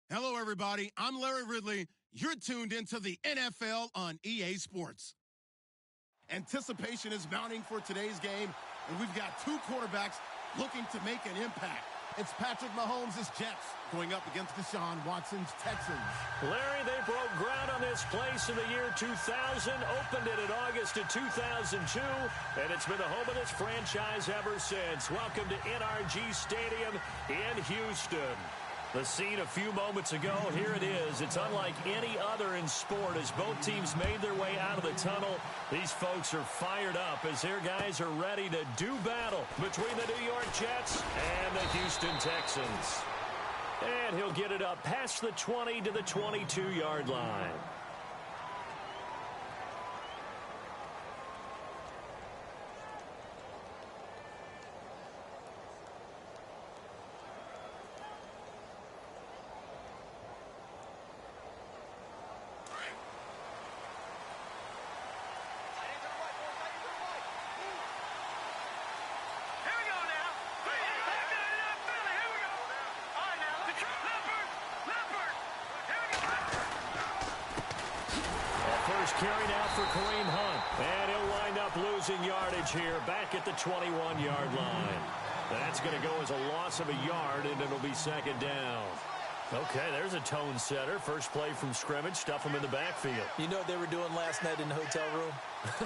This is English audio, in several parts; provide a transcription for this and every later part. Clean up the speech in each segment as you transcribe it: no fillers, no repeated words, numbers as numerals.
Hello, everybody. I'm Larry Ridley. You're tuned into the NFL on EA Sports. Anticipation is mounting for today's game, and we've got two quarterbacks looking to make an impact. It's Patrick Mahomes' Jets going up against Deshaun Watson's Texans. Larry, they broke ground on this place in the year 2000, opened it in August of 2002, and it's been the home of this franchise ever since. Welcome to NRG Stadium in Houston. The scene a few moments ago, here it is. It's unlike any other in sport as both teams made their way out of the tunnel. These folks are fired up as their guys are ready to do battle between the New York Jets and the Houston Texans. And he'll get it up past the 20 to the 22-yard line. Carry now for Kareem Hunt. And he'll wind up losing yardage here back at the 21-yard line. That's going to go as a loss of a yard, and it'll be second down. Okay, there's a tone setter. First play from scrimmage, stuff him in the backfield. You know what they were doing last night in the hotel room?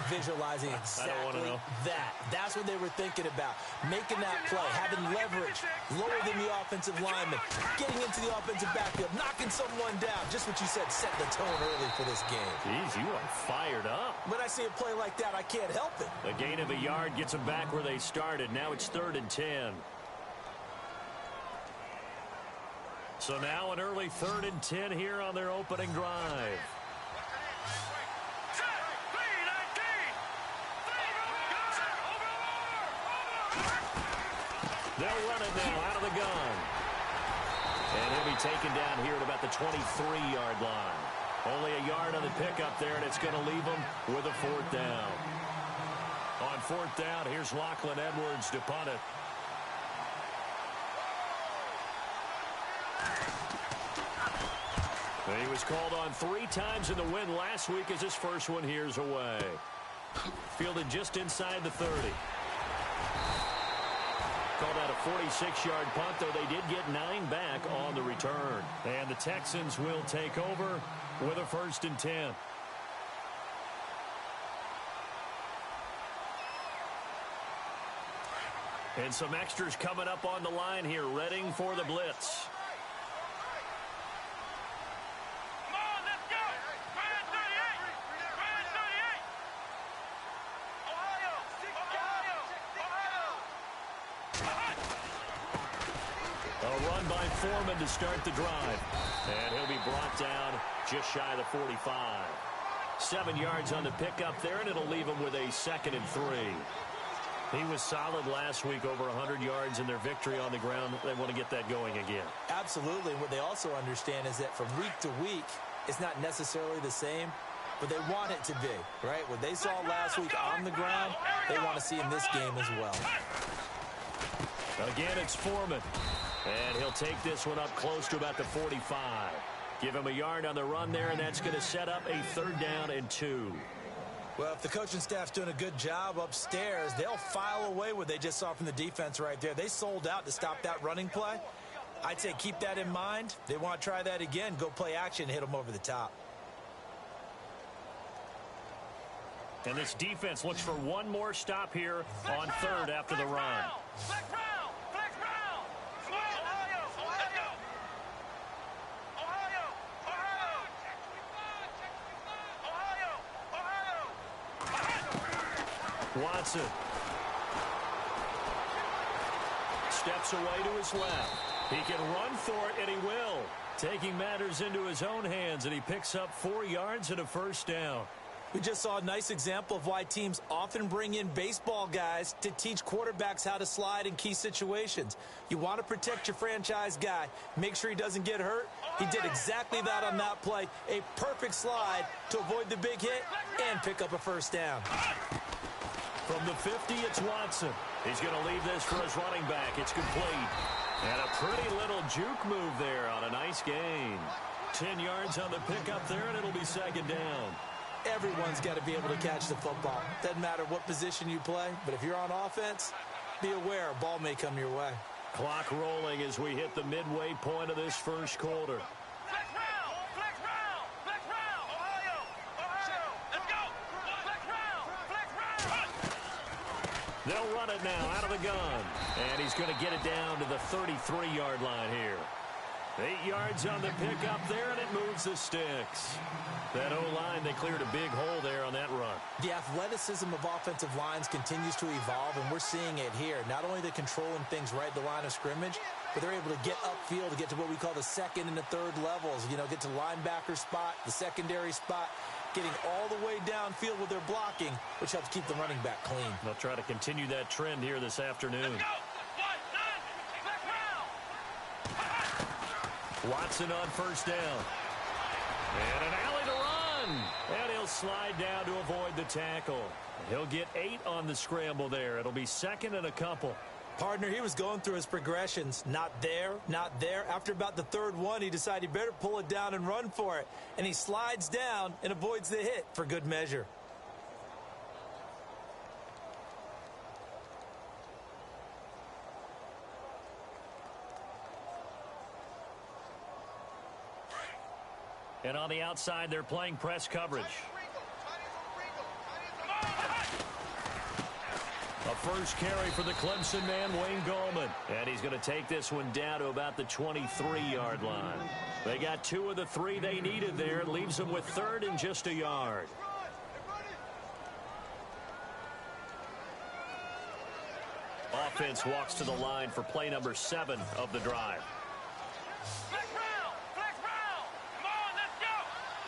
Visualizing exactly I don't want to know. that. That's what they were thinking about. Making that play, having leverage, lower than the offensive lineman, getting into the offensive backfield, knocking someone down. Just what you said, set the tone early for this game. Jeez, you are fired up. When I see a play like that, I can't help it. A gain of a yard gets them back where they started. Now it's 3rd and 10. So now an early 3rd and 10 here on their opening drive. They'll run it now out of the gun. And he'll be taken down here at about the 23-yard line. Only a yard on the pickup there, and it's going to leave them with a 4th down. On 4th down, here's Lachlan Edwards to punt it. He was called on 3 times in the win last week as his first one here's away. Fielded just inside the 30. Called out a 46-yard punt, though they did get 9 back on the return. And the Texans will take over with a 1st and 10. And some extras coming up on the line here, readying for the blitz. Foreman to start the drive. And he'll be brought down just shy of the 45. 7 yards on the pickup there, and it'll leave him with a 2nd and 3. He was solid last week, over 100 yards in their victory on the ground. They want to get that going again. Absolutely. What they also understand is that from week to week, it's not necessarily the same, but they want it to be, right? What they saw last week on the ground, they want to see in this game as well. Again, it's Foreman. And he'll take this one up close to about the 45. Give him a yard on the run there, and that's going to set up a 3rd down and 2. Well, if the coaching staff's doing a good job upstairs, they'll file away what they just saw from the defense right there. They sold out to stop that running play. I'd say keep that in mind. They want to try that again, go play action, hit them over the top. And this defense looks for one more stop here on 3rd after the run. Watson steps away to his left. He can run for it, and he will. Taking matters into his own hands, and he picks up 4 yards and a 1st down. We just saw a nice example of why teams often bring in baseball guys to teach quarterbacks how to slide in key situations. You want to protect your franchise guy. Make sure he doesn't get hurt. He did exactly that on that play. A perfect slide to avoid the big hit and pick up a 1st down. From the 50, it's Watson. He's going to leave this for his running back. It's complete. And a pretty little juke move there on a nice gain. 10 yards on the pickup there, and it'll be second down. Everyone's got to be able to catch the football. Doesn't matter what position you play, but if you're on offense, be aware a ball may come your way. Clock rolling as we hit the midway point of this first quarter. Flex round! Flex round! Flex round! Ohio! Ohio! Let's go! Flex round! Flex round! They'll run it now out of the gun. And he's going to get it down to the 33-yard line here. 8 yards on the pickup there, and it moves the sticks. That O-line, they cleared a big hole there on that run. The athleticism of offensive lines continues to evolve, and we're seeing it here. Not only they're controlling things right at the line of scrimmage, but they're able to get upfield to get to what we call the second and the third levels. You know, get to linebacker spot, the secondary spot, getting all the way downfield with their blocking, which helps keep the running back clean. They'll try to continue that trend here this afternoon. Let's go! Flex round! Watson on first down. And an alley to run. And he'll slide down to avoid the tackle. He'll get 8 on the scramble there. It'll be second and a couple. Partner, he was going through his progressions. Not there, not there. After about the third one, he decided he better pull it down and run for it. And he slides down and avoids the hit for good measure. And on the outside, they're playing press coverage. A first carry for the Clemson man, Wayne Gallman. And he's going to take this one down to about the 23-yard line. They got 2 of the 3 they needed there. It leaves them with third and just a yard. Offense walks to the line for play number 7 of the drive. Flex round! Flex round! Come on, let's go!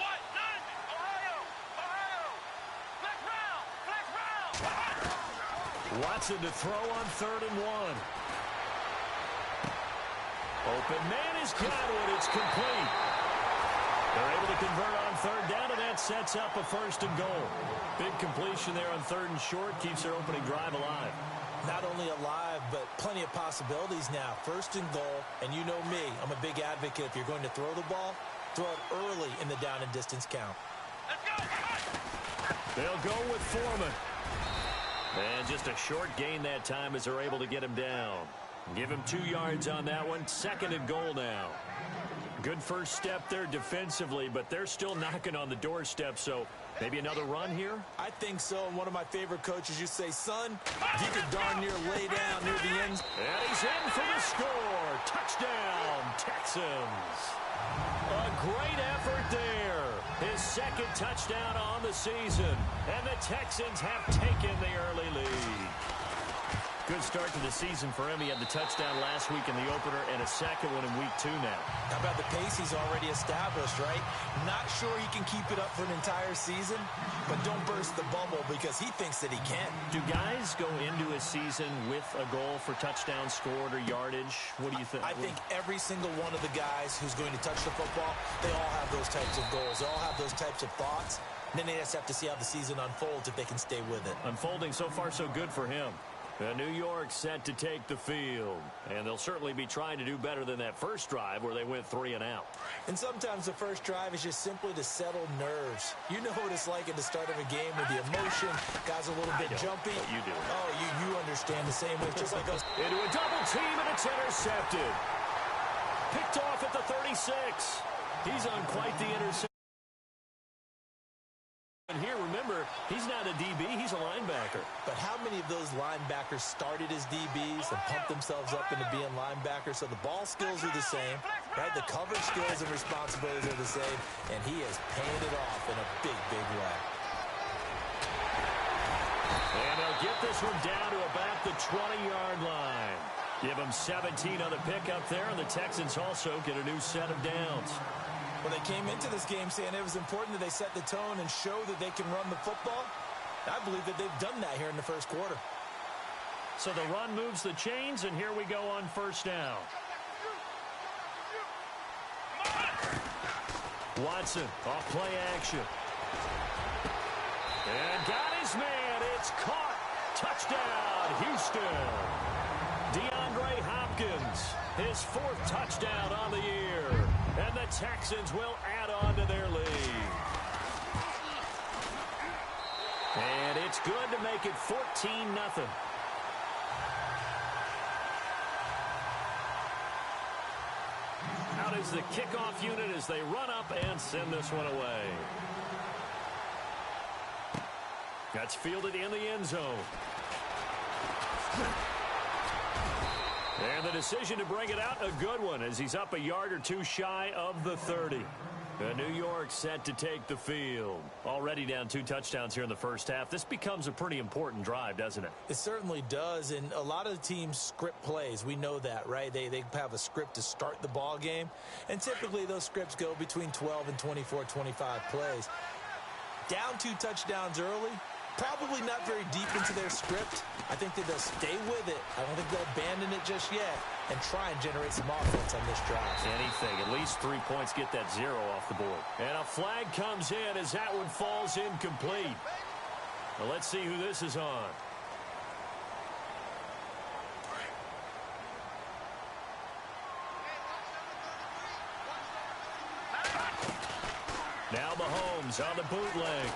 What? None! Ohio! Ohio! Flex round! Flex round! Watson to throw on 3rd and 1. Open man is Godwin. It's complete. They're able to convert on 3rd down, and that sets up a 1st and goal. Big completion there on 3rd and short. Keeps their opening drive alive. Not only alive, but plenty of possibilities now. 1st and goal, and you know me, I'm a big advocate. If you're going to throw the ball, throw it early in the down and distance count. Let's go! They'll go with Foreman. And just a short gain that time as they're able to get him down. Give him 2 yards on that one. 2nd and goal now. Good first step there defensively, but they're still knocking on the doorstep, so maybe another run here? I think so. And one of my favorite coaches, you say, son, you could darn near lay down near the end. And he's in for the score. Touchdown, Texans. A great effort there. His 2nd touchdown on the season. And the Texans have taken the early lead. Good start to the season for him. He had the touchdown last week in the opener and a 2nd one in week 2 now. How about the pace he's already established, right? Not sure he can keep it up for an entire season, but don't burst the bubble because he thinks that he can. Do guys go into a season with a goal for touchdown scored or yardage? What do you think? I think every single one of the guys who's going to touch the football, they all have those types of goals. They all have those types of thoughts. And then they just have to see how the season unfolds if they can stay with it. Unfolding so far so good for him. New York set to take the field. And they'll certainly be trying to do better than that first drive where they went 3 and out. And sometimes the first drive is just simply to settle nerves. You know what it's like at the start of a game with the emotion. Guys a little bit jumpy. But you do. Oh, you understand the same way. Just like us. Into a double team, and it's intercepted. Picked off at the 36. He's on quite the interception. And here, remember, he's not a DB, he's a linebacker. But how many of those linebackers started as DBs and pumped themselves up into being linebackers? So the ball skills are the same, right? The coverage skills and responsibilities are the same, and he has paid it off in a big, big way. And they'll get this one down to about the 20-yard line. Give them 17 on the pickup there, and the Texans also get a new set of downs. Well, they came into this game saying it was important that they set the tone and show that they can run the football. I believe that they've done that here in the first quarter. So the run moves the chains, and here we go on 1st down. Watson off play action. And got his man. It's caught. Touchdown, Houston. DeAndre Hopkins Hopkins, his 4th touchdown on the year. And the Texans will add on to their lead. And it's good to make it 14-0. Out is the kickoff unit as they run up and send this one away. That's fielded in the end zone. And the decision to bring it out, a good one, as he's up a yard or two shy of the 30. New York set to take the field. Already down 2 touchdowns here in the first half. This becomes a pretty important drive, doesn't it? It certainly does, and a lot of the teams script plays. We know that, right? They have a script to start the ball game, and typically those scripts go between 12 and 24, 25 plays. Down 2 touchdowns early, probably not very deep into their script. I think that they'll stay with it. I don't think they'll abandon it just yet and try and generate some offense on this drive. Anything. At least 3 points, get that 0 off the board. And a flag comes in as that one falls incomplete. Well, let's see who this is on. Now Mahomes on the bootleg.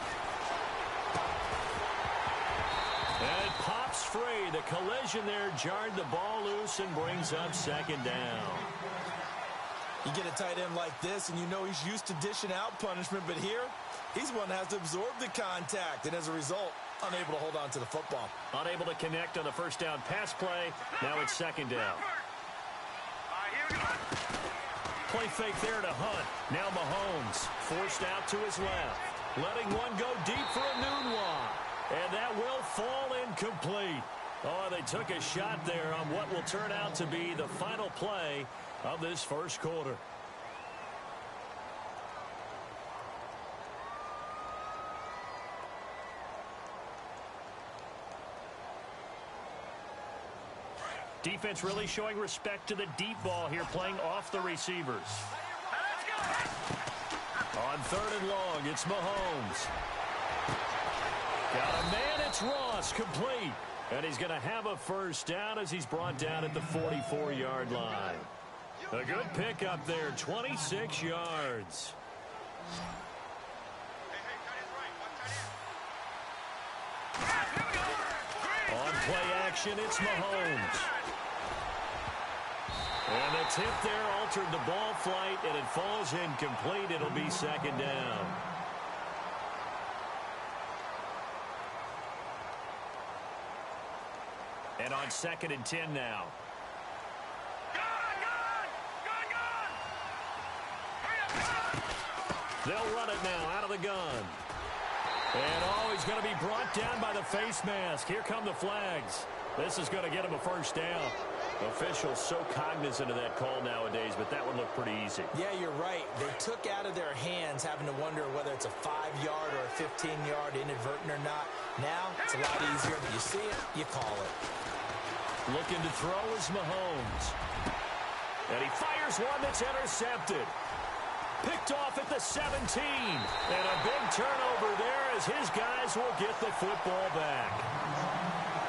And it pops free. The collision there jarred the ball loose and brings up 2nd down. You get a tight end like this, and you know he's used to dishing out punishment, but here, he's one that has to absorb the contact, and as a result, unable to hold on to the football. Unable to connect on the first down pass play. Now it's 2nd down. Play fake there to Hunt. Now Mahomes forced out to his left. Letting one go deep for a noon walk. And that will fall incomplete. Oh, they took a shot there on what will turn out to be the final play of this first quarter. Defense really showing respect to the deep ball here, playing off the receivers. On 3rd and long, it's Mahomes. Got a man, it's Ross, complete. And he's going to have a first down as he's brought down at the 44-yard line. A good pickup there, 26 yards. On play action, it's Mahomes. And the tip there altered the ball flight, and it falls incomplete. It'll be 2nd down. And on 2nd and 10 now. They'll run it now out of the gun. And he's going to be brought down by the face mask. Here come the flags. This is going to get him a first down. Officials so cognizant of that call nowadays, but that would look pretty easy. Yeah, you're right. They took out of their hands having to wonder whether it's a 5-yard or a 15-yard inadvertent or not. Now, it's a lot easier. You see it, you call it. Looking to throw is Mahomes. And he fires one that's intercepted. Picked off at the 17. And a big turnover there as his guys will get the football back.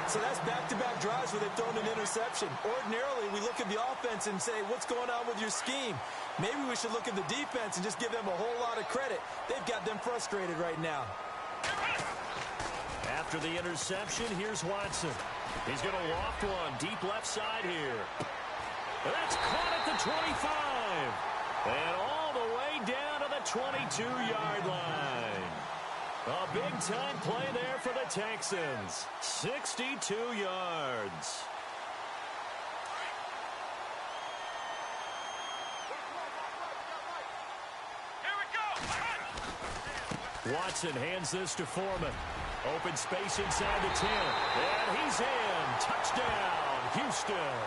So that's back-to-back drives where they've thrown an interception. Ordinarily, we look at the offense and say, what's going on with your scheme? Maybe we should look at the defense and just give them a whole lot of credit. They've got them frustrated right now. After the interception, here's Watson. He's going to loft one deep left side here. That's caught at the 25. And all the way down to the 22-yard line. A big-time play there for the Texans. 62 yards. Watson hands this to Foreman. Open space inside the 10. And he's in. Touchdown, Houston.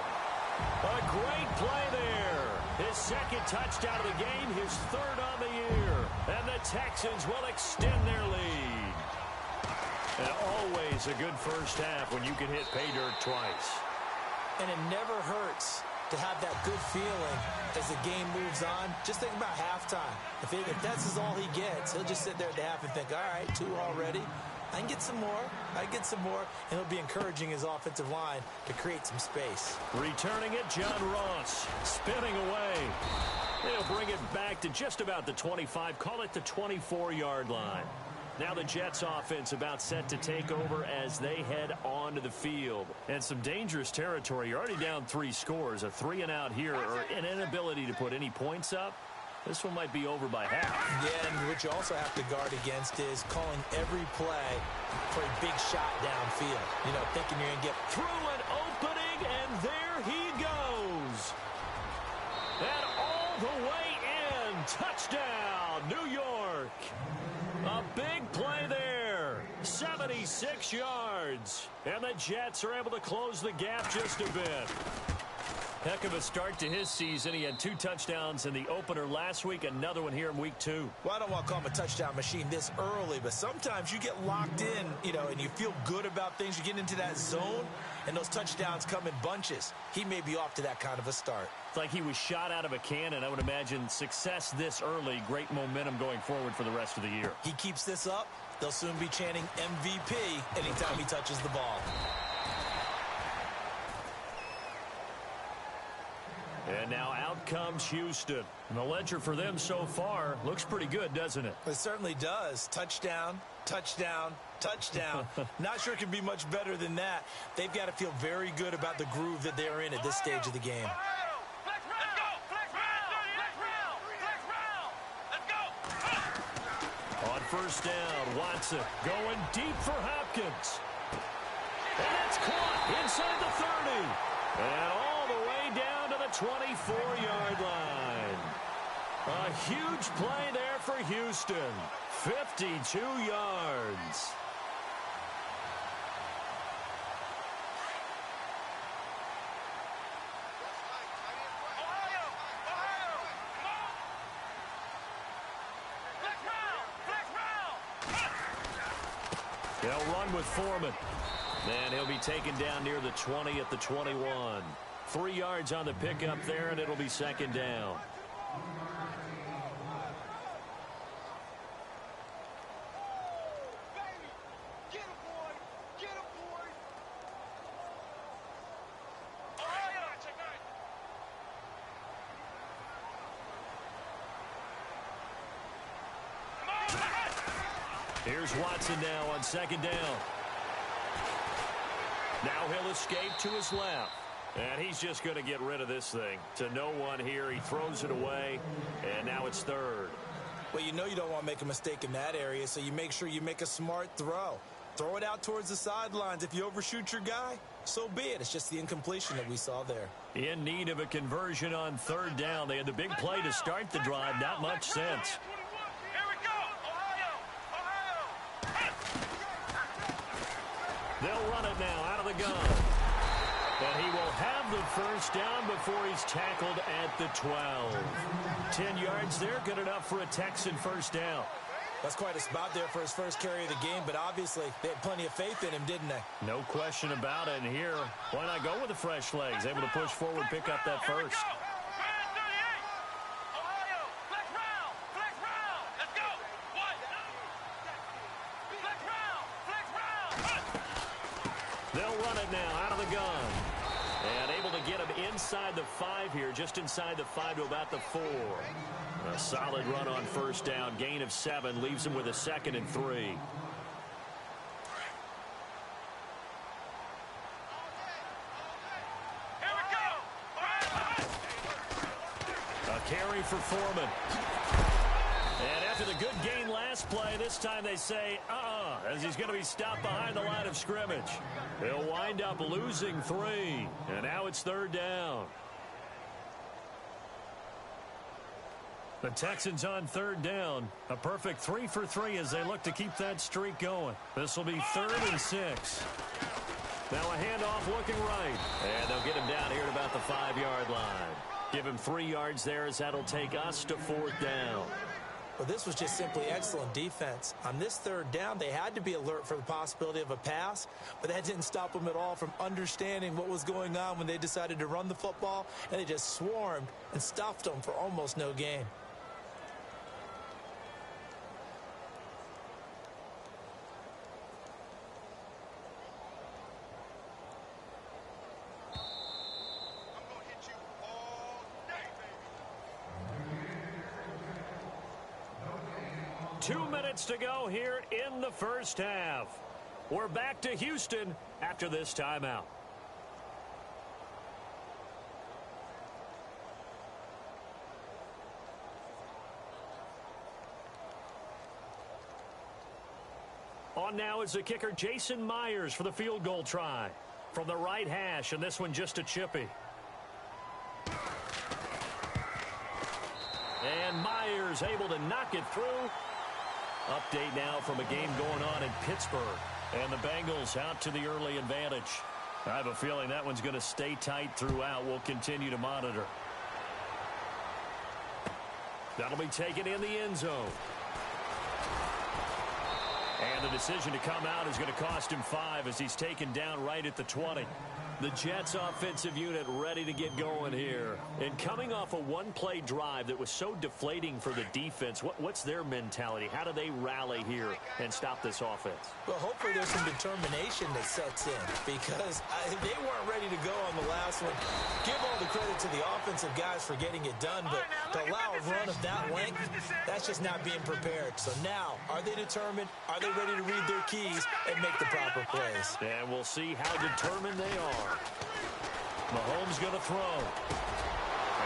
A great play there. His second touchdown of the game, his third on the year. And the Texans will extend their lead. And always a good first half when you can hit pay dirt twice. And it never hurts to have that good feeling as the game moves on. Just think about halftime. If that's all he gets, he'll just sit there at the half and think, all right, 2 already. I can get some more. And he'll be encouraging his offensive line to create some space. Returning it, John Ross. Spinning away. They'll bring it back to just about the 25. Call it the 24-yard line. Now the Jets offense about set to take over as they head onto the field. And some dangerous territory. You're already down 3 scores. A 3-and-out here or an inability to put any points up. This one might be over by half. Yeah, and what you also have to guard against is calling every play for a big shot downfield. You know, thinking you're going to get through an opening, and there he goes. And all the way in. Touchdown, New York. A big play there. 76 yards. And the Jets are able to close the gap just a bit. Heck of a start to his season. He had 2 touchdowns in the opener last week, another one here in week 2. Well, I don't want to call him a touchdown machine this early, but sometimes you get locked in, you know, and you feel good about things. You get into that zone, and those touchdowns come in bunches. He may be off to that kind of a start. It's like he was shot out of a cannon. I would imagine success this early, great momentum going forward for the rest of the year. He keeps this up, they'll soon be chanting MVP anytime he touches the ball. And now out comes Houston. And the ledger for them so far looks pretty good, doesn't it? It certainly does. Touchdown, touchdown, touchdown. Not sure it can be much better than that. They've got to feel very good about the groove that they're in at this stage of the game. On first down, Watson going deep for Hopkins. And that's caught inside the 30. And all the way down to the 24-yard line. A huge play there for Houston. 52 yards. They'll run with Foreman. And he'll be taken down near the 20 at the 21. 3 yards on the pickup there, and it'll be second down. Here's Watson now on second down. Now he'll escape to his left. And he's just going to get rid of this thing. To no one here. He throws it away. And now it's third. Well, you know you don't want to make a mistake in that area, so you make sure you make a smart throw. Throw it out towards the sidelines. If you overshoot your guy, so be it. It's just the incompletion that we saw there. In need of a conversion on third down. They had the big play to start the drive. Not much sense. They'll run it now out of the gun. And he will have the first down before he's tackled at the 12. 10 yards there, good enough for a Texan first down. That's quite a spot there for his first carry of the game, but obviously they had plenty of faith in him, didn't they? No question about it. And here, why not go with the fresh legs? Able to push forward, pick up that first. They'll run it now out of the gun. And able to get him inside the 5 here, just inside the 5 to about the 4. A solid run on first down, gain of 7, leaves him with a 2nd and 3. A carry for Foreman. And after the good gain last play, this time they say, as he's going to be stopped behind the line of scrimmage. He'll wind up losing 3. And now it's third down. The Texans on third down. A perfect 3 for 3 as they look to keep that streak going. This will be 3rd and 6. Now a handoff looking right. And they'll get him down here at about the 5-yard line. Give him 3 yards there as that'll take us to 4th down. Well, this was just simply excellent defense. On this third down, they had to be alert for the possibility of a pass, but that didn't stop them at all from understanding what was going on when they decided to run the football, and they just swarmed and stuffed them for almost no gain. 2 minutes to go here in the first half. We're back to Houston after this timeout. On now is the kicker Jason Myers for the field goal try. From the right hash, and this one just a chippy. And Myers able to knock it through. Update now from a game going on in Pittsburgh. And the Bengals out to the early advantage. I have a feeling that one's going to stay tight throughout. We'll continue to monitor. That'll be taken in the end zone. And the decision to come out is going to cost him 5 as he's taken down right at the 20. The Jets offensive unit ready to get going here. And coming off a one-play drive that was so deflating for the defense, what's their mentality? How do they rally here and stop this offense? Well, hopefully there's some determination that sets in because they weren't ready to go on the last one. Give all the credit to the offensive guys for getting it done, but to allow a run of that length, that's just not being prepared. So now, are they determined? Are they ready to read their keys and make the proper plays? And we'll see how determined they are. Mahomes going to throw.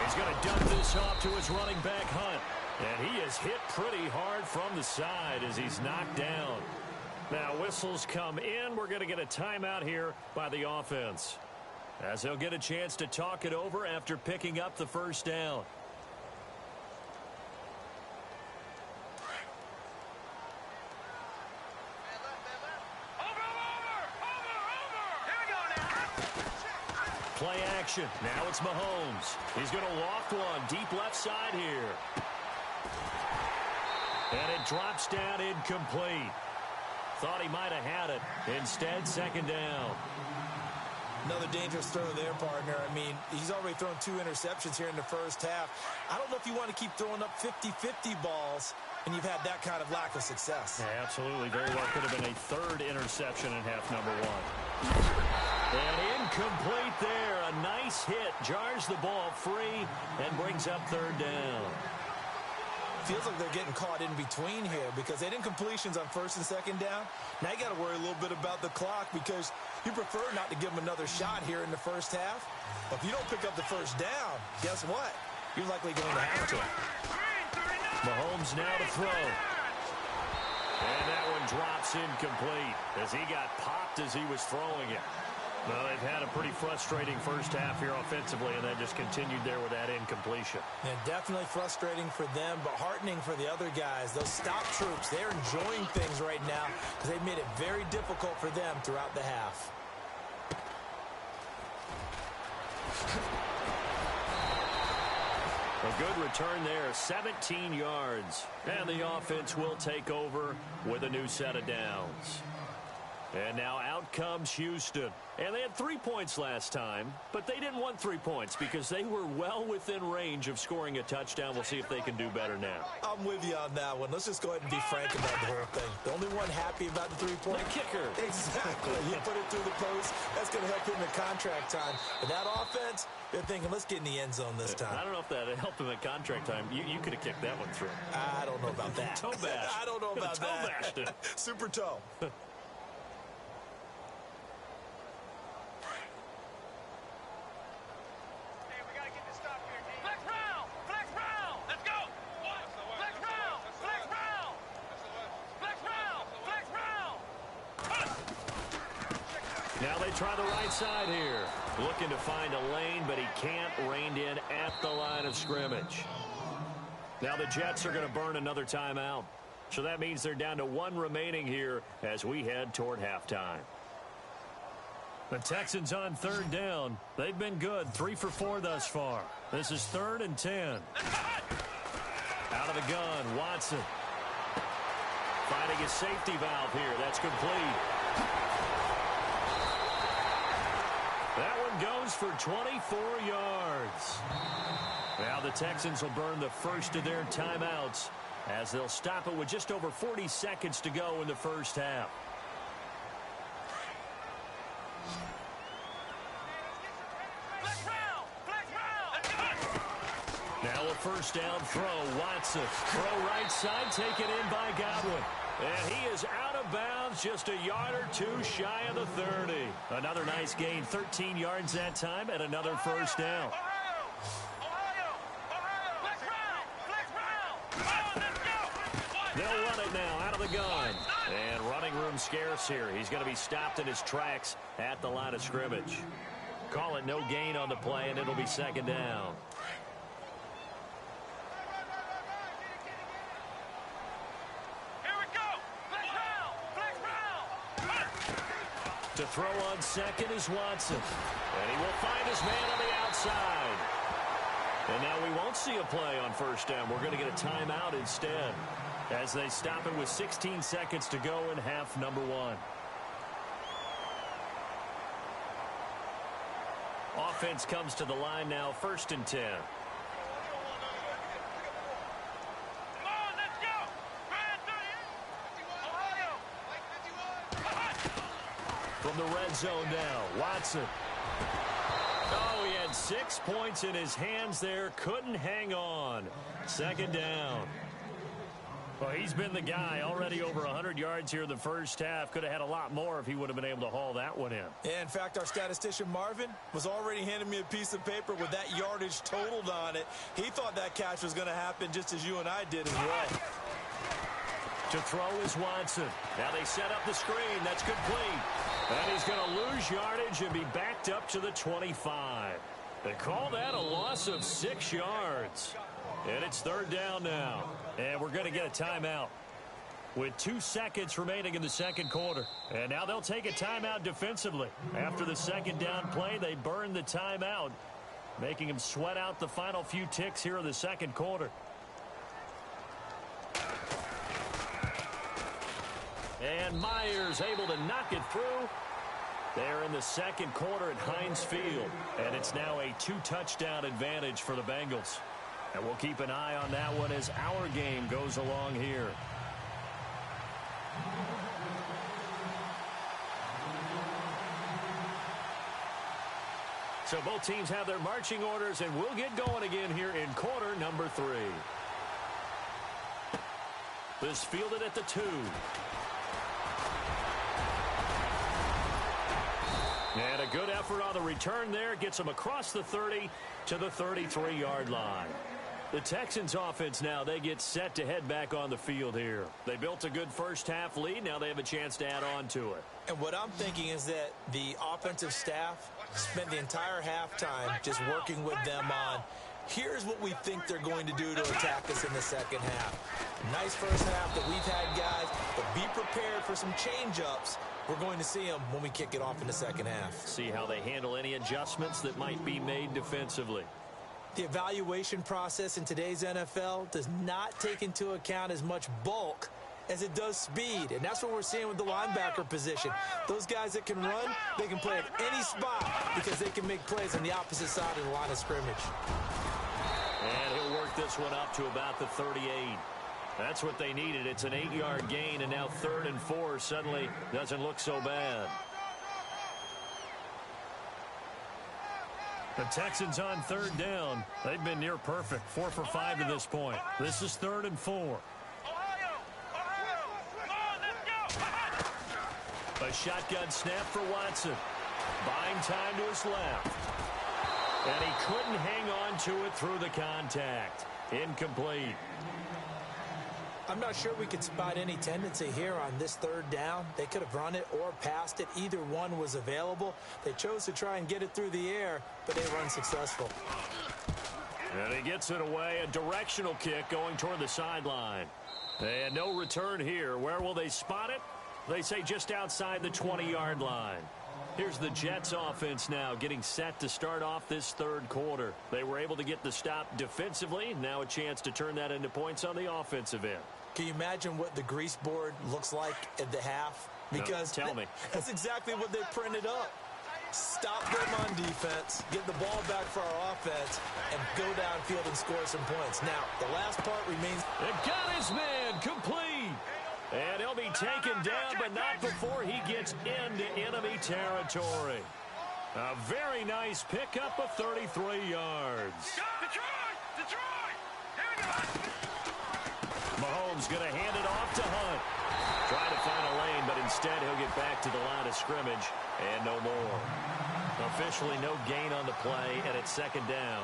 He's going to dump this off to his running back, Hunt. And he is hit pretty hard from the side as he's knocked down. Now whistles come in. We're going to get a timeout here by the offense, as they'll get a chance to talk it over after picking up the first down. Play action. Now it's Mahomes. He's going to loft one deep left side here. And it drops down incomplete. Thought he might have had it. Instead, second down. Another dangerous throw there, partner. I mean, he's already thrown 2 interceptions here in the first half. I don't know if you want to keep throwing up 50-50 balls and you've had that kind of lack of success. Yeah, absolutely. Very well could have been a 3rd interception in half number 1. And incomplete there. A nice hit. Jars the ball free and brings up 3rd down. Feels like they're getting caught in between here because they didn't completions on 1st and 2nd down. Now you got to worry a little bit about the clock because you prefer not to give them another shot here in the first half. But if you don't pick up the 1st down, guess what? You're likely going to have to. Mahomes now to throw. And that one drops incomplete as he got popped as he was throwing it. Well, they've had a pretty frustrating first half here offensively, and they just continued there with that incompletion. Yeah, definitely frustrating for them, but heartening for the other guys. Those stop troops, they're enjoying things right now because they've made it very difficult for them throughout the half. A good return there, 17 yards. And the offense will take over with a new set of downs. And now out comes Houston. And they had 3 points last time, but they didn't want 3 points because they were well within range of scoring a touchdown. We'll see if they can do better now. I'm with you on that one. Let's just go ahead and be frank about the whole thing. The only one happy about the 3-point. The kicker. Exactly. You put it through the post. That's going to help him in contract time. But that offense, they're thinking, let's get in the end zone this time. I don't know if that helped him at contract time. You could have kicked that one through. I don't know about that. Toe bash. I don't know about toe that. bashed it. Super toe. Now they try the right side here. Looking to find a lane, but he can't. Reined in at the line of scrimmage. Now the Jets are going to burn another timeout. So that means they're down to 1 remaining here as we head toward halftime. The Texans on 3rd down. They've been good. 3 for 4 thus far. This is 3rd and 10. Out of the gun, Watson. Finding his safety valve here. That's complete. That one goes for 24 yards. Now the Texans will burn the first of their timeouts as they'll stop it with just over 40 seconds to go in the first half. Now a first down throw. Watson. Throw right side, taken in by Godwin. And he is out of bounds, just a yard or two shy of the 30. Another nice gain, 13 yards that time, and another first down. They'll run it now out of the gun. And running room scarce here. He's going to be stopped in his tracks at the line of scrimmage. Call it no gain on the play, and it'll be second down. To throw on second is Watson. And he will find his man on the outside. And now we won't see a play on first down. We're going to get a timeout instead as they stop it with 16 seconds to go in half number one. Offense comes to the line now, 1st and 10. From the red zone now, Watson. Oh, he had 6 points in his hands there. Couldn't hang on. Second down. Well, he's been the guy already over 100 yards here in the first half. Could have had a lot more if he would have been able to haul that one in. Yeah, in fact, our statistician Marvin was already handing me a piece of paper with that yardage totaled on it. He thought that catch was going to happen just as you and I did as well. To throw is Watson. Now they set up the screen. That's complete. And he's going to lose yardage and be backed up to the 25. They call that a loss of 6 yards. And it's third down now. And we're going to get a timeout with 2 seconds remaining in the second quarter. And now they'll take a timeout defensively. After the second down play, they burn the timeout, making them sweat out the final few ticks here in the second quarter. And Myers able to knock it through. They're in the second quarter at Heinz Field. And it's now a 2-touchdown advantage for the Bengals. And we'll keep an eye on that one as our game goes along here. So both teams have their marching orders, and we'll get going again here in quarter number 3. This fielded at the 2. And a good effort on the return there. Gets them across the 30 to the 33-yard line. The Texans offense now, they get set to head back on the field here. They built a good first half lead. Now they have a chance to add on to it. And what I'm thinking is that the offensive staff spent the entire halftime just working with them on, here's what we think they're going to do to attack us in the second half. Nice first half that we've had, guys, but be prepared for some change-ups. We're going to see them when we kick it off in the second half. See how they handle any adjustments that might be made defensively. The evaluation process in today's NFL does not take into account as much bulk as it does speed, and that's what we're seeing with the linebacker position. Those guys that can run, they can play at any spot because they can make plays on the opposite side of the line of scrimmage. And he'll work this one up to about the 38. That's what they needed. It's an 8-yard gain, and now 3rd and 4 suddenly doesn't look so bad. The Texans on 3rd down. They've been near perfect, 4 for 5 to this point. This is 3rd and 4. A shotgun snap for Watson. Buying time to his left. And he couldn't hang on to it through the contact. Incomplete. I'm not sure we could spot any tendency here on this 3rd down. They could have run it or passed it. Either one was available. They chose to try and get it through the air, but they were unsuccessful. And he gets it away. A directional kick going toward the sideline. And no return here. Where will they spot it? They say just outside the 20-yard line. Here's the Jets offense now getting set to start off this 3rd quarter. They were able to get the stop defensively. Now a chance to turn that into points on the offensive end. Can you imagine what the grease board looks like at the half? Because no, tell me. That's exactly what they printed up. Stop them on defense, get the ball back for our offense, and go downfield and score some points. Now, the last part remains. It got his man complete. And he'll be taken down, but not before he gets into enemy territory. A very nice pickup of 33 yards. Detroit! Detroit! Mahomes going to hand it off to Hunt. Trying to find a lane, but instead he'll get back to the line of scrimmage and no more. Officially no gain on the play, and it's second down.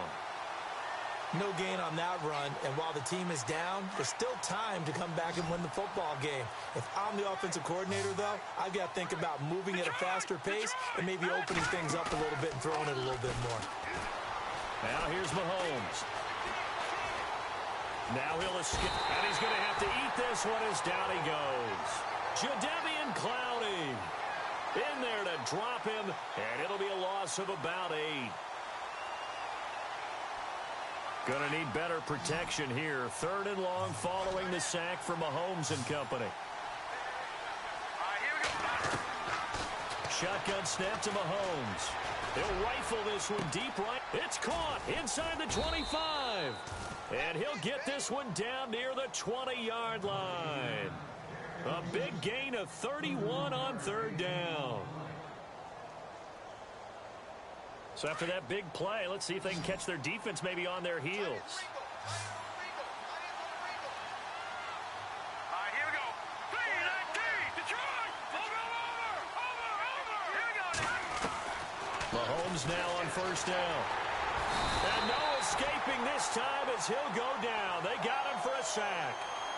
No gain on that run, and while the team is down, there's still time to come back and win the football game. If I'm the offensive coordinator, though, I've got to think about moving at a faster pace and maybe opening things up a little bit and throwing it a little bit more. Now here's Mahomes. Now he'll escape, and he's going to have to eat this one as down he goes. Jadeveon Clowney in there to drop him, and it'll be a loss of about 8. Going to need better protection here. 3rd and long following the sack from Mahomes and company. Shotgun snap to Mahomes. He'll rifle this one deep right. It's caught inside the 25. And he'll get this one down near the 20-yard line. A big gain of 31 on 3rd down. So after that big play, let's see if they can catch their defense maybe on their heels. All right, here we go. 3-19, Detroit. Over. Here we go. Mahomes now on 1st down. And no escaping this time as he'll go down. They got him for a sack.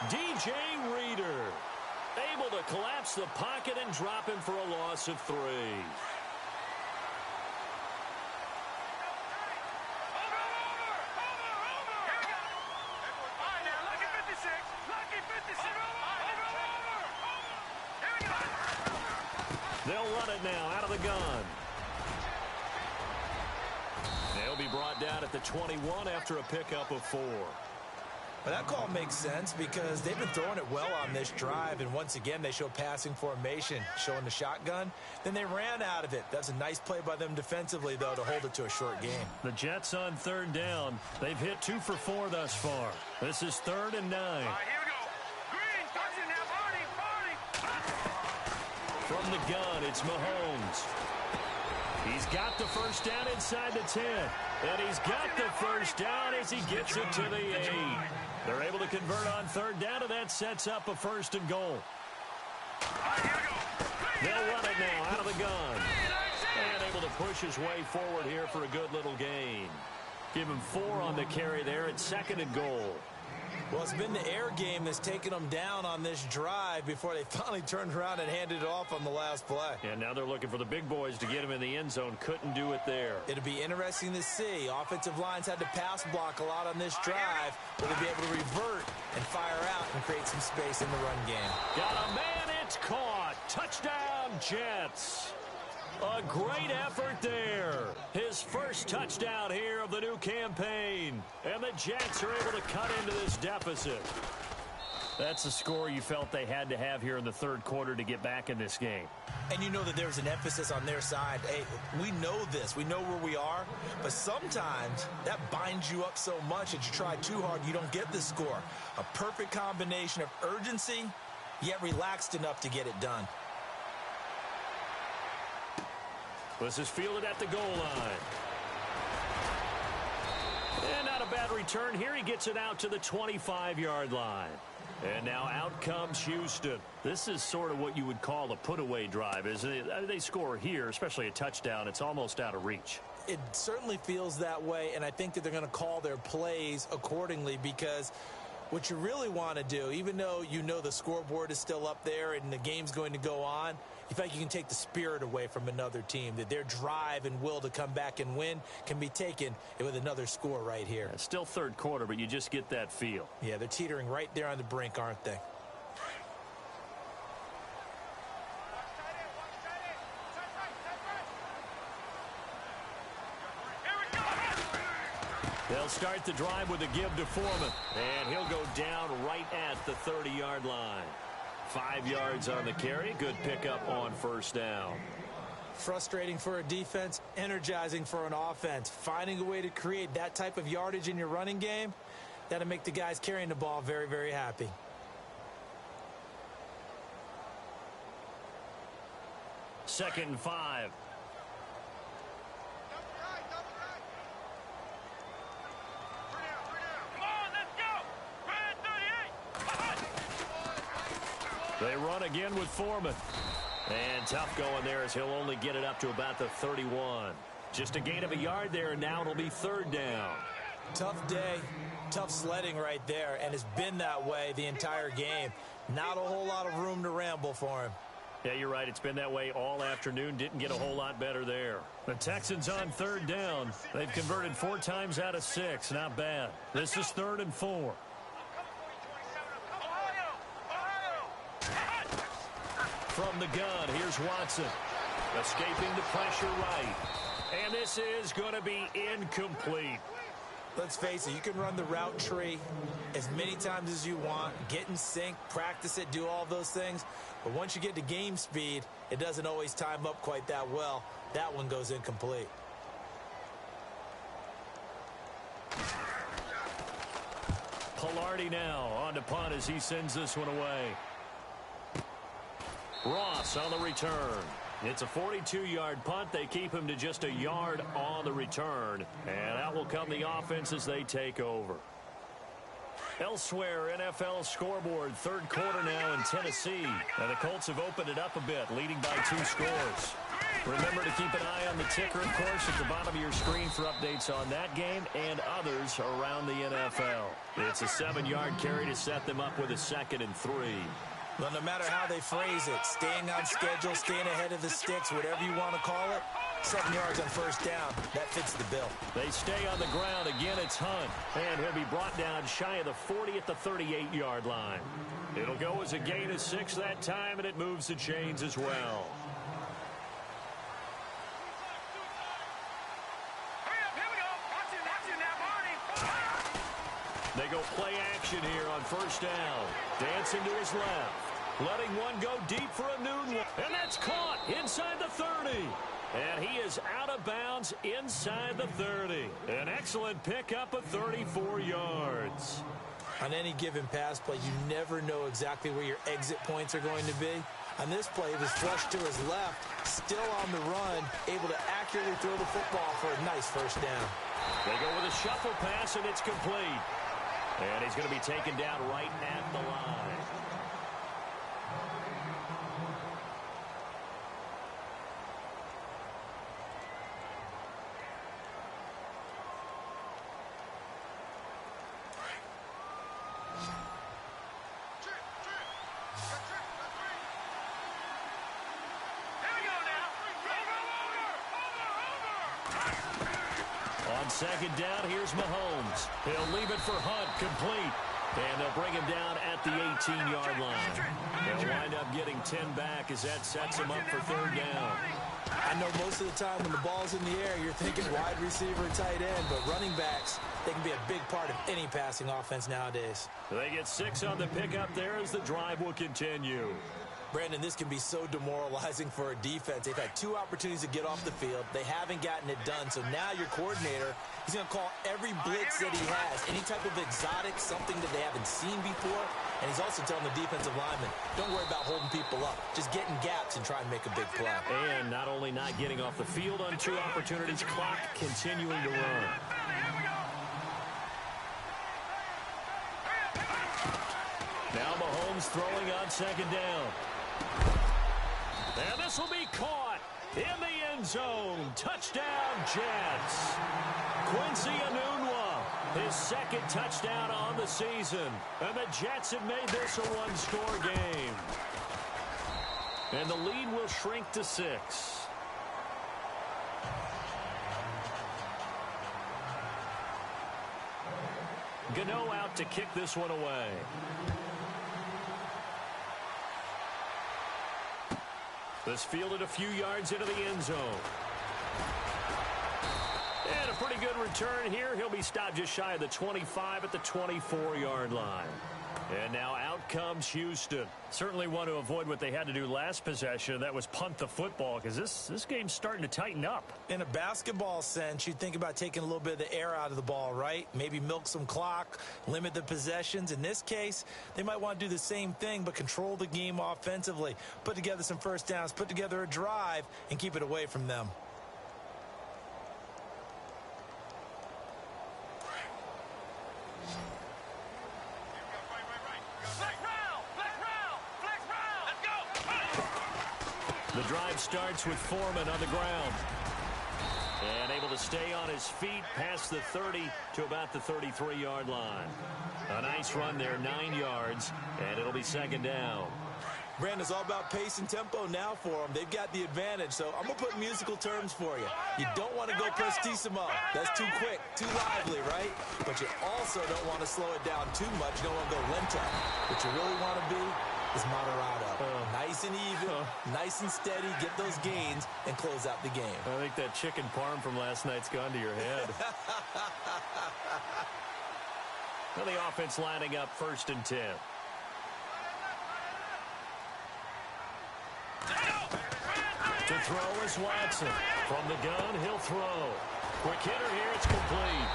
DJ Reader able to collapse the pocket and drop him for a loss of 3. They'll run it now out of the gun. They'll be brought down at the 21 after a pickup of 4. Well, that call makes sense because they've been throwing it well on this drive, and once again they show passing formation, showing the shotgun. Then they ran out of it. That's a nice play by them defensively, though, to hold it to a short game. The Jets on 3rd down. They've hit 2 for 4 thus far. This is 3rd and 9. All right, here we go. Green, touching now, Barney. From the gun, it's Mahomes. He's got the 1st down inside the 10. And he's got the 1st down as he gets it to the 8. They're able to convert on 3rd down, and that sets up a 1st and goal. All right, here we go. They'll run it now out of the gun. And able to push his way forward here for a good little gain. Give him 4 on the carry there at 2nd and goal. Well, it's been the air game that's taken them down on this drive before they finally turned around and handed it off on the last play. And now they're looking for the big boys to get him in the end zone. Couldn't do it there. It'll be interesting to see. Offensive lines had to pass block a lot on this drive. Will they be able to revert and fire out and create some space in the run game? Got a man, it's caught. Touchdown, Jets. A great effort there. His first touchdown here of the new campaign. And the Jets are able to cut into this deficit. That's the score you felt they had to have here in the 3rd quarter to get back in this game. And you know that there's an emphasis on their side. Hey, we know this. We know where we are. But sometimes that binds you up so much that you try too hard, you don't get the score. A perfect combination of urgency, yet relaxed enough to get it done. This is fielded at the goal line. And not a bad return here. He gets it out to the 25-yard line. And now out comes Houston. This is sort of what you would call a put-away drive, isn't it? They score here, especially a touchdown. It's almost out of reach. It certainly feels that way, and I think that they're going to call their plays accordingly because what you really want to do, even though you know the scoreboard is still up there and the game's going to go on, you feel like you can take the spirit away from another team, that their drive and will to come back and win can be taken with another score right here. It's still 3rd quarter, but you just get that feel. Yeah, they're teetering right there on the brink, aren't they? They'll start the drive with a give to Foreman. And he'll go down right at the 30-yard line. 5 yards on the carry. Good pickup on 1st down. Frustrating for a defense, energizing for an offense. Finding a way to create that type of yardage in your running game, that'll make the guys carrying the ball very, very happy. Second and 5. Come on, let's go. They run again with Foreman. And tough going there as he'll only get it up to about the 31. Just a gain of a yard there, and now it'll be third down. Tough day, tough sledding right there, and it's been that way the entire game. Not a whole lot of room to ramble for him. Yeah, you're right. It's been that way all afternoon. Didn't get a whole lot better there. The Texans on third down. They've converted 4 times out of 6. Not bad. This is 3rd and 4. From the gun, here's Watson. Escaping the pressure right. And this is going to be incomplete. Let's face it, you can run the route tree as many times as you want, get in sync, practice it, do all those things. But once you get to game speed, it doesn't always time up quite that well. That one goes incomplete. Palardy now on to punt as he sends this one away. Ross on the return. It's a 42-yard punt. They keep him to just a yard on the return. And out will come the offense as they take over. Elsewhere, NFL scoreboard, third quarter now in Tennessee. And the Colts have opened it up a bit, leading by 2 scores. Remember to keep an eye on the ticker, of course, at the bottom of your screen for updates on that game and others around the NFL. It's a 7-yard carry to set them up with a 2nd and 3. Well, no matter how they phrase it, staying on schedule, staying ahead of the sticks, whatever you want to call it, 7 yards on first down, that fits the bill. They stay on the ground. Again, it's Hunt. And he'll be brought down shy of the 40 at the 38-yard line. It'll go as a gain of 6 that time, and it moves the chains as well. They go play action here on first down. Dancing to his left. Letting one go deep for a noon one. And that's caught inside the 30. And he is out of bounds inside the 30. An excellent pickup of 34 yards. On any given pass play, you never know exactly where your exit points are going to be. On this play, it was flushed to his left, still on the run, able to accurately throw the football for a nice first down. They go with a shuffle pass, and it's complete. And he's going to be taken down right at the line. On second down, here's Mahomes. He'll leave it for Hunt, complete. And they'll bring him down at the 18-yard line. They'll wind up getting 10 back as that sets him up for third down. I know most of the time when the ball's in the air, you're thinking wide receiver, tight end, but running backs, they can be a big part of any passing offense nowadays. They get 6 on the pickup there as the drive will continue. Brandon, this can be so demoralizing for a defense. They've had 2 opportunities to get off the field. They haven't gotten it done. So now your coordinator, he's going to call every blitz that he has, any type of exotic, something that they haven't seen before. And he's also telling the defensive lineman, don't worry about holding people up. Just get in gaps and try and make a big play. And not only not getting off the field on 2 opportunities, clock continuing to run. Now Mahomes throwing on second down. And this will be caught in the end zone. Touchdown, Jets. Quincy Enunwa, his 2nd touchdown on the season. And the Jets have made this a 1-score game. And the lead will shrink to 6. Gano out to kick this one away. This fielded a few yards into the end zone. And a pretty good return here. He'll be stopped just shy of the 25 at the 24-yard line. And now out comes Houston. Certainly want to avoid what they had to do last possession. That was punt the football, because this game's starting to tighten up. In a basketball sense, you think about taking a little bit of the air out of the ball, right? Maybe milk some clock, limit the possessions. In this case, they might want to do the same thing, but control the game offensively. Put together some first downs, put together a drive, and keep it away from them. Flex round! Flex round! Flex round! The drive starts with Foreman on the ground. And able to stay on his feet past the 30 to about the 33-yard line. A nice run there, 9 yards, and it'll be second down. Brandon, it's all about pace and tempo now for them. They've got the advantage, so I'm going to put musical terms for you. You don't want to go prestissimo. That's too quick, too lively, right? But you also don't want to slow it down too much. You don't want to go lento. What you really want to be is moderado. Nice and even, nice and steady, get those gains, and close out the game. I think that chicken parm from last night's gone to your head. Well, the offense lining up 1st and 10. To throw is Watson. From the gun, he'll throw. Quick hitter here, it's complete.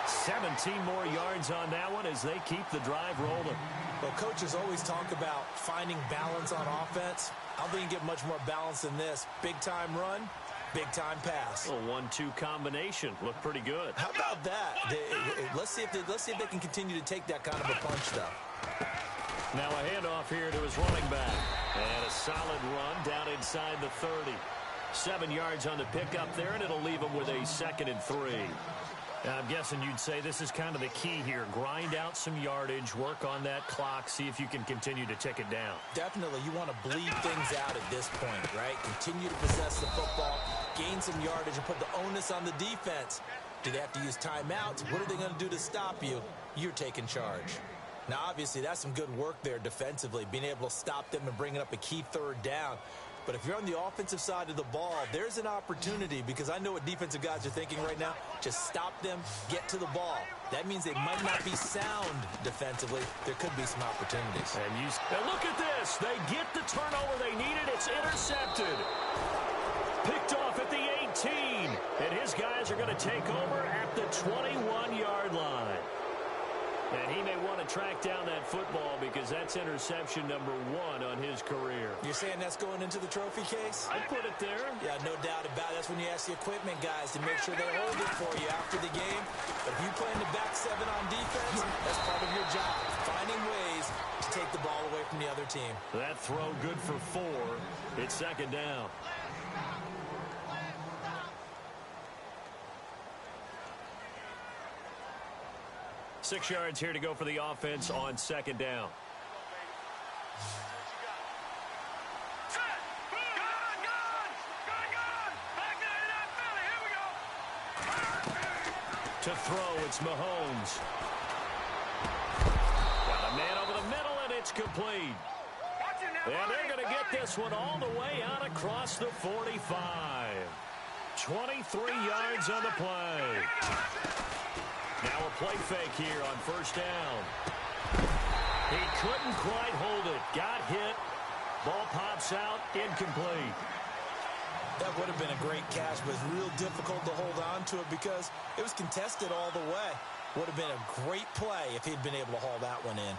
17 more yards on that one as they keep the drive rolling. Well, coaches always talk about finding balance on offense. I don't think you get much more balance than this. Big-time run, big-time pass. A 1-2 combination. Looked pretty good. How about that? Let's see if they can continue to take that kind of a punch, though. Now a handoff here to his running back. And a solid run down inside the 30. 7 yards on the pickup there, and it'll leave him with a 2nd and 3. Now, I'm guessing you'd say this is kind of the key here. Grind out some yardage, work on that clock, see if you can continue to tick it down. Definitely. You want to bleed things out at this point, right? Continue to possess the football, gain some yardage, and put the onus on the defense. Do they have to use timeouts? What are they going to do to stop you? You're taking charge. Now, obviously, that's some good work there defensively, being able to stop them and bringing up a key 3rd down. But if you're on the offensive side of the ball, there's an opportunity, because I know what defensive guys are thinking right now. Just stop them, get to the ball. That means they might not be sound defensively. There could be some opportunities. And look at this. They get the turnover they needed. It's intercepted. Picked off at the 18. And his guys are going to take over at the 21-yard line. And he may want to track down that football because that's interception number 1 on his career. You're saying that's going into the trophy case? I'd put it there. Yeah, no doubt about it. That's when you ask the equipment guys to make sure they hold it for you after the game. But if you play in the back 7 on defense, that's part of your job. Finding ways to take the ball away from the other team. That throw good for 4. It's 2nd down. Six yards here to go for the offense on 2nd down. To throw, it's Mahomes. Got a man over the middle, and it's complete. And they're going to get this one all the way out across the 45. 23 yards on the play. Now a play fake here on 1st down. He couldn't quite hold it. Got hit. Ball pops out. Incomplete. That would have been a great catch, but it's real difficult to hold on to it because it was contested all the way. Would have been a great play if he'd been able to haul that one in.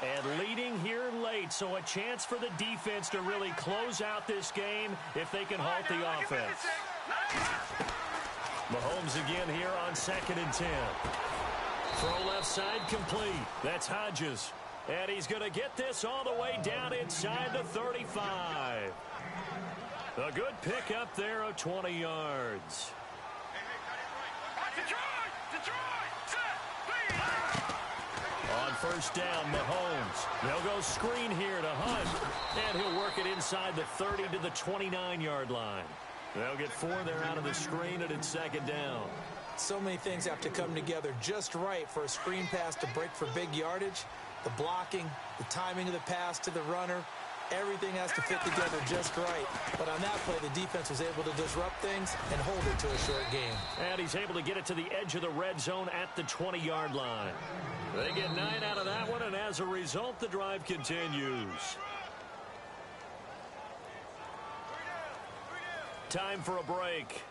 And leading here late, so a chance for the defense to really close out this game if they can halt the offense. Mahomes again here on 2nd and 10. Throw left side complete. That's Hodges. And he's going to get this all the way down inside the 35. A good pickup there of 20 yards. On 1st down, Mahomes. They'll go screen here to Hunt. And he'll work it inside the 30 to the 29-yard line. They'll get 4 there out of the screen, and it's 2nd down. So many things have to come together just right for a screen pass to break for big yardage. The blocking, the timing of the pass to the runner, everything has to fit together just right. But on that play, the defense was able to disrupt things and hold it to a short game. And he's able to get it to the edge of the red zone at the 20-yard line. They get 9 out of that one, and as a result, the drive continues. Time for a break.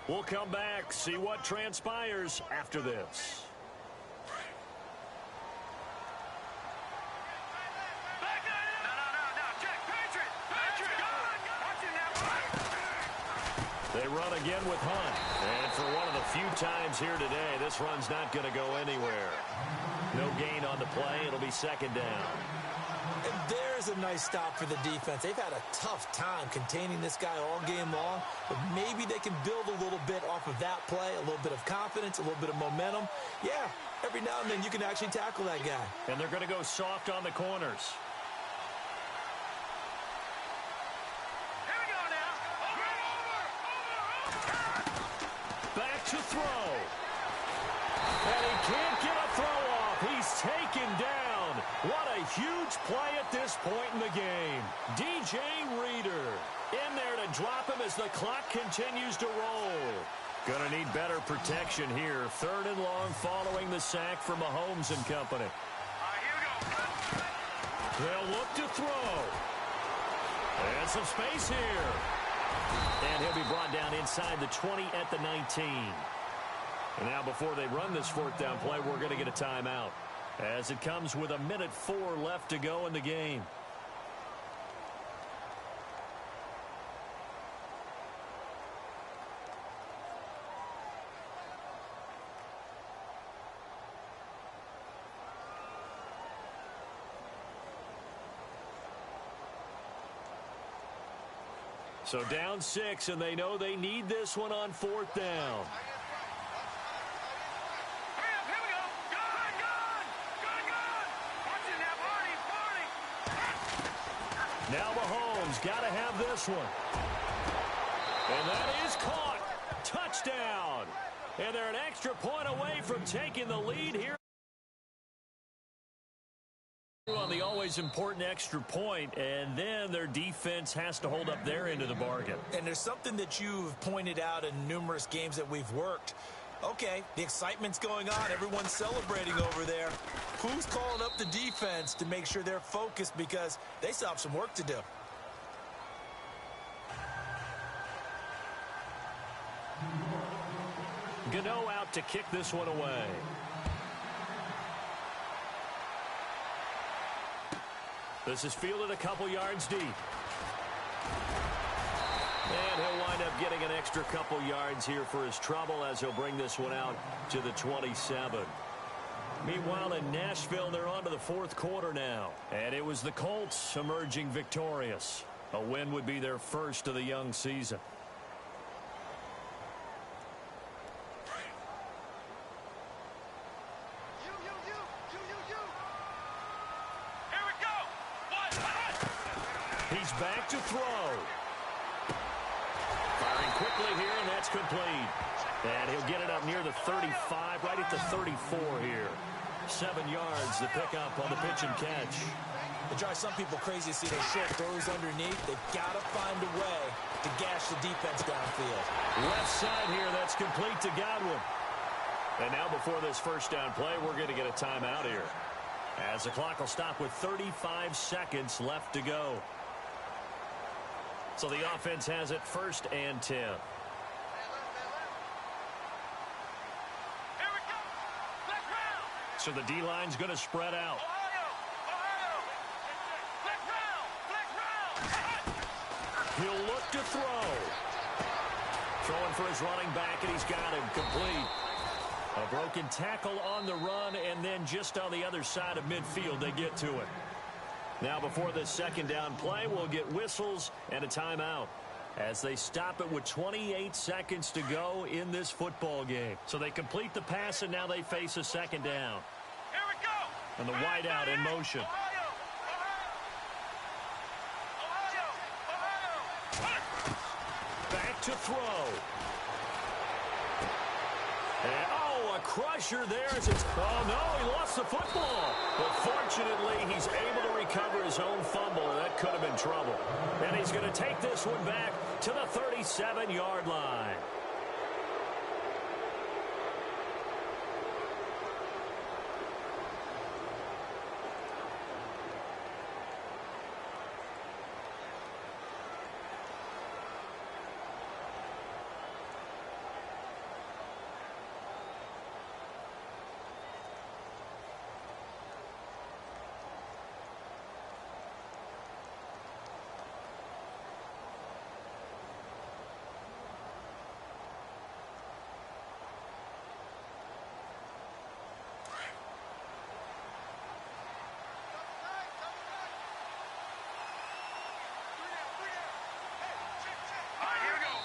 We'll come back, see what transpires after this. They run again with Hunt. And for one of the few times here today, this run's not going to go anywhere. No gain on the play. It'll be second down. And there's a nice stop for the defense. They've had a tough time containing this guy all game long, but maybe they can build a little bit off of that play, a little bit of confidence, a little bit of momentum. Yeah, every now and then you can actually tackle that guy. And they're going to go soft on the corners. Here we go now. Back to throw. And he can't get a throw off. He's taken down. What a huge play at this point in the game. DJ Reader in there to drop him as the clock continues to roll. Gonna need better protection here. 3rd and long following the sack from Mahomes and company. Here we go. They'll look to throw. And some space here. And he'll be brought down inside the 20 at the 19. And now before they run this 4th down play, we're going to get a timeout, as it comes with 1:04 left to go in the game. So down 6, and they know they need this one on 4th down. Here we go. Good. Watching that, Barney. Now Mahomes got to have this one. And that is caught. Touchdown. And they're an extra point away from taking the lead here on the always important extra point, and then their defense has to hold up their end of the bargain. And there's something that you've pointed out in numerous games that we've worked. Okay, the excitement's going on. Everyone's celebrating over there. Who's calling up the defense to make sure they're focused, because they still have some work to do? Gano out to kick this one away. This is fielded a couple yards deep. And he'll wind up getting an extra couple yards here for his trouble, as he'll bring this one out to the 27. Meanwhile, in Nashville, they're on to the 4th quarter now. And it was the Colts emerging victorious. A win would be their first of the young season. Here we go. He's back to throw. Firing quickly here, and that's complete. And he'll get it up near the 35, right at the 34 here. 7 yards the pickup on the pitch and catch. It drives some people crazy to see those short throws underneath. They've got to find a way to gash the defense downfield. Left side here, that's complete to Godwin. And now before this 1st down play, we're going to get a timeout here, as the clock will stop with 35 seconds left to go. So the offense has it 1st and 10. Here we go. Black round. So the D-line's going to spread out. Ohio. Black round. He'll look to throw. Throwing for his running back, and he's got him complete. A broken tackle on the run, and then just on the other side of midfield, they get to it. Now before this 2nd down play, we'll get whistles and a timeout, as they stop it with 28 seconds to go in this football game. So they complete the pass, and now they face a 2nd down. Here we go. And the wideout in motion. Ohio. Back to throw. And, a crusher there as it's... Oh, no, he lost the football. But fortunately, he's able to recover his own fumble, and that could have been trouble. And he's going to take this one back to the 37-yard line.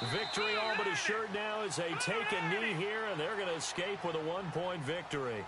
Victory all but assured now as they take a knee here, and they're going to escape with a 1-point victory.